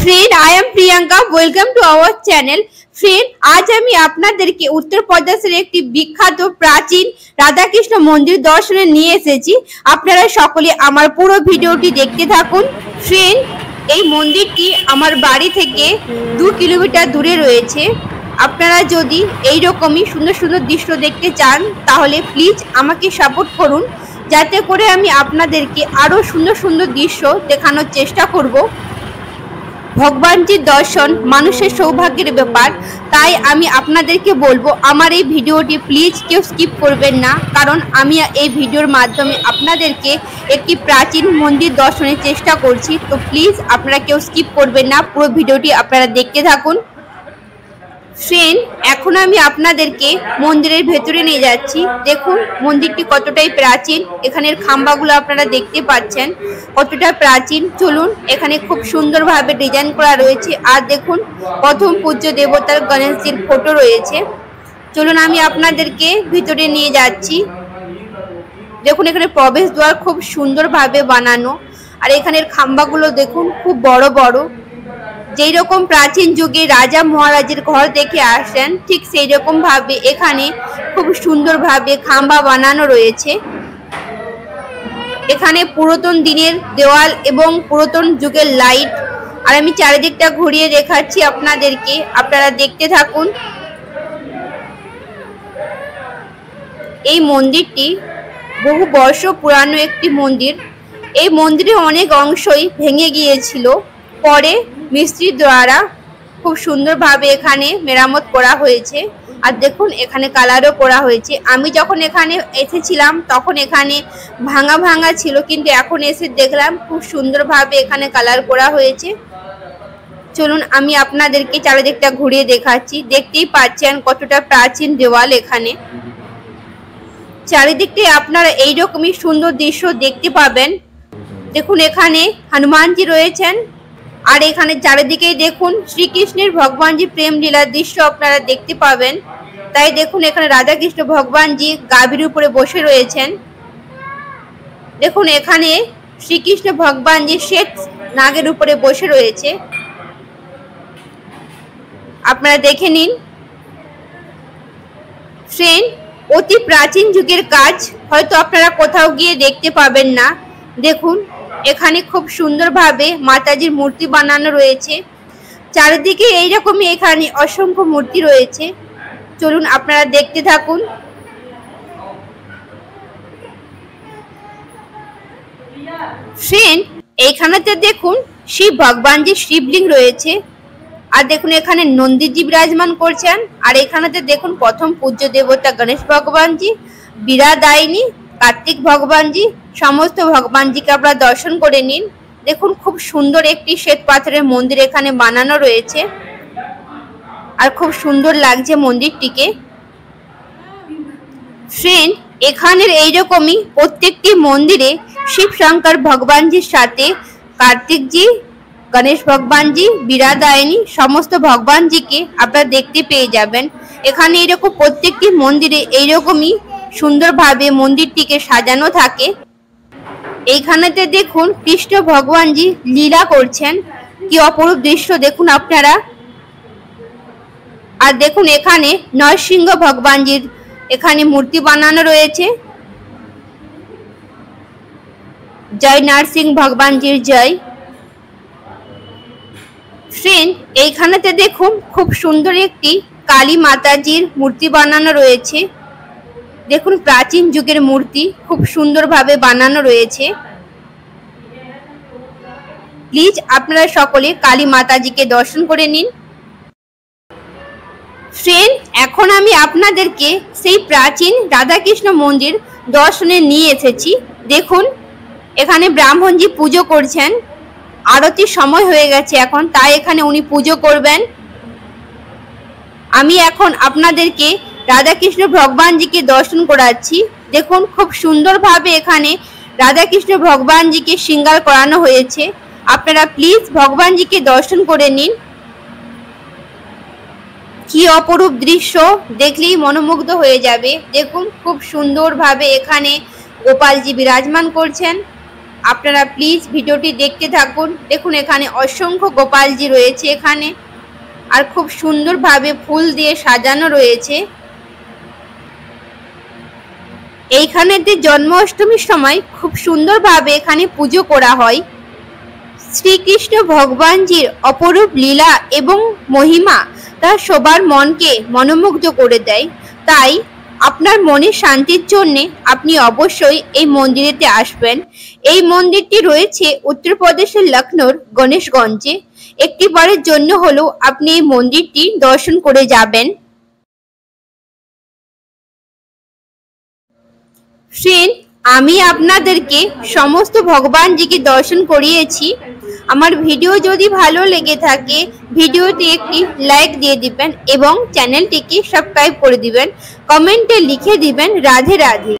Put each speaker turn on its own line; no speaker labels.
Friend I am Priyanka welcome to our channel. Friend आज আমি আপনাদেরকে উত্তরপ্রদেশের একটি বিখ্যাত প্রাচীন রাধাকৃষ্ণ মন্দির দর্শনে নিয়ে এসেছি। আপনারা সকলে আমার পুরো ভিডিওটি দেখতে থাকুন। ফ্রেন্ড এই মন্দিরটি আমার বাড়ি থেকে 2 কিলোমিটার দূরে রয়েছে। আপনারা যদি এই রকমই সুন্দর সুন্দর দৃশ্য দেখতে চান তাহলে প্লিজ আমাকে সাপোর্ট করুন, যাতে করে আমি আপনাদেরকে আরো সুন্দর সুন্দর দৃশ্য দেখানোর চেষ্টা করব। ভগবানজির দর্শন মানুষের সৌভাগ্যের ব্যাপার, তাই আমি আপনাদেরকে বলবো আমার এই ভিডিওটি প্লিজ কেউ স্কিপ করবেন না, কারণ আমি এই ভিডিওর মাধ্যমে আপনাদেরকে একটি প্রাচীন মন্দির দর্শনের চেষ্টা করছি। তো প্লিজ আপনারা কেউ স্কিপ করবেন না, পুরো ভিডিওটি আপনারা দেখতে থাকুন। ফ্রেন্ড এখন আমি আপনাদেরকে মন্দিরের ভেতরে নিয়ে যাচ্ছি। দেখুন মন্দিরটি কতটাই প্রাচীন, এখানের খাম্বাগুলো আপনারা দেখতে পাচ্ছেন কতটা প্রাচীন। চলুন, এখানে খুব সুন্দরভাবে ডিজাইন করা রয়েছে। আর দেখুন প্রথম পূজ্য দেবতার গণেশজির ফটো রয়েছে। চলুন আমি আপনাদেরকে ভিতরে নিয়ে যাচ্ছি। দেখুন এখানে প্রবেশ দ্বার খুব সুন্দরভাবে বানানো, আর এখানের খাম্বাগুলো দেখুন খুব বড় বড়। যেই রকম প্রাচীন যুগে রাজা মহারাজের ঘর দেখে আসেন, ঠিক সেই রকম ভাবে এখানে খুব সুন্দরভাবে খাম্বা বানানো রয়েছে। এখানে পুরাতন দিনের দেওয়াল এবং পুরাতন যুগের লাইট, আর আমি চারিদিকটা ঘুরিয়ে দেখাচ্ছি আপনাদেরকে, আপনারা দেখতে থাকুন। এই মন্দিরটি বহু বর্ষ পুরানো একটি মন্দির। এই মন্দিরের অনেক অংশই ভেঙে গিয়েছিল, পরে মিস্ত্রির দ্বারা খুব সুন্দরভাবে এখানে মেরামত করা হয়েছে। আর দেখুন এখানে কালারও করা হয়েছে। আমি যখন এখানে এসেছিলাম তখন এখানে ভাঙা ভাঙা ছিল, কিন্তু এখন এসে দেখলাম খুব সুন্দরভাবে এখানে কালার করা হয়েছে। চলুন আমি আপনাদেরকে চারিদিকটা ঘুরিয়ে দেখাচ্ছি। দেখতেই পাচ্ছেন কতটা প্রাচীন দেওয়াল। এখানে চারিদিকটাই আপনারা এইরকমই সুন্দর দৃশ্য দেখতে পাবেন। দেখুন এখানে হনুমানজি রয়েছেন, আর এখানে চারিদিকেই দেখুন শ্রীকৃষ্ণের ভগবানজি প্রেম লীলার দৃশ্য আপনারা দেখতে পাবেন। তাই দেখুন এখানে রাধাকৃষ্ণ ভগবানজি গাভীর উপরে বসে রয়েছেন। দেখুন এখানে শ্রীকৃষ্ণ ভগবানজি শ্বেত নাগের উপরে বসে রয়েছে, আপনারা দেখে নিন। ফ্রেন্ড অতি প্রাচীন যুগের কাজ হয়তো আপনারা কোথাও গিয়ে দেখতে পাবেন না। দেখুন এখানে খুব সুন্দরভাবে মাতাজির মূর্তি বানানো রয়েছে। চারিদিকে এইরকমই এখানে অসংখ্য মূর্তি রয়েছে। চলুন আপনারা দেখতে থাকুন। ফ্রেন্ড এইখানেতে দেখুন শিব ভগবানজির শিবলিঙ্গ রয়েছে, আর দেখুন এখানে নন্দীজি বিরাজমান করছেন। আর এখানেতে দেখুন প্রথম পূজ্য দেবতা গণেশ ভগবানজি, বীরাদায়িনী, কার্তিক ভগবানজি, সমস্ত ভগবানজিকে আপনারা দর্শন করে নিন। দেখুন খুব সুন্দর একটি শ্বেত পাথরের মন্দির এখানে বানানো রয়েছে, আর খুব সুন্দর লাগছে মন্দিরটিকে। ফ্রেন্ড এখানের এইরকমই প্রত্যেকটি মন্দিরে শিব শঙ্কর ভগবানজির সাথে কার্তিকজি, গণেশ ভগবানজি, বীরাদায়িনী সমস্ত ভগবানজিকে আপনারা দেখতে পেয়ে যাবেন। এখানে এরকম প্রত্যেকটি মন্দিরে এইরকমই সুন্দরভাবে মন্দিরটিকে সাজানো থাকে। এইখানেতে দেখুন কৃষ্ণ ভগবানজি লীলা করছেন, কি অপরূপ দৃশ্য দেখুন আপনারা। আর দেখুন এখানে নরসিংহ ভগবানজির এখানে মূর্তি বানানো রয়েছে। জয় নরসিংহ ভগবানজির জয়। ফ্রেন্ড এইখানেতে দেখুন খুব সুন্দর একটি কালী মাতাজির মূর্তি বানানো রয়েছে। দেখুন প্রাচীন যুগের মূর্তি খুব সুন্দরভাবে বানানো রয়েছে। প্লিজ আপনারা সকলে কালী মাতাজিকে দর্শন করে নিন। ফ্রেন্ড এখন আমি আপনাদেরকে সেই প্রাচীন রাধাকৃষ্ণ মন্দির দর্শনে নিয়ে এসেছি। দেখুন এখানে ব্রাহ্মণজি পুজো করছেন, আরতির সময় হয়ে গেছে এখন, তাই এখানে উনি পুজো করবেন। আমি এখন আপনাদেরকে রাধাকৃষ্ণ ভগবানজিকে দর্শন করাচ্ছি। দেখুন খুব সুন্দরভাবে এখানে রাধাকৃষ্ণ ভগবানজিকে শৃঙ্গার করানো হয়েছে। আপনারা প্লিজ ভগবানজিকে দর্শন করে নিন। কি অপরূপ দৃশ্য, দেখলেই মনোমুগ্ধ হয়ে যাবে। দেখুন খুব সুন্দরভাবে এখানে গোপালজি বিরাজমান করছেন, আপনারা প্লিজ ভিডিওটি দেখতে থাকুন। দেখুন এখানে অসংখ্য গোপালজি রয়েছে এখানে, আর খুব সুন্দরভাবে ফুল দিয়ে সাজানো রয়েছে। এইখানেতে জন্মাষ্টমীর সময় খুব সুন্দরভাবে এখানে পুজো করা হয়। শ্রীকৃষ্ণ ভগবানজির অপরূপ লীলা এবং মহিমা তা সবার মনকে মনোমুগ্ধ করে দেয়। তাই আপনার মনের শান্তির জন্য আপনি অবশ্যই এই মন্দিরেতে আসবেন। এই মন্দিরটি রয়েছে উত্তরপ্রদেশের লখনৌর গণেশগঞ্জে। একটিবারের জন্য হলেও আপনি এই মন্দিরটি দর্শন করে যাবেন। ফ্রেন্ড, আমি আপনাদেরকে সমস্ত ভগবানজিকে দর্শন করিয়েছি। আমার ভিডিও যদি ভালো লেগে থাকে ভিডিওতে একটি লাইক দিয়ে দিবেন এবং চ্যানেলটিকে সাবস্ক্রাইব করে দিবেন। কমেন্টে লিখে দিবেন রাধে রাধে।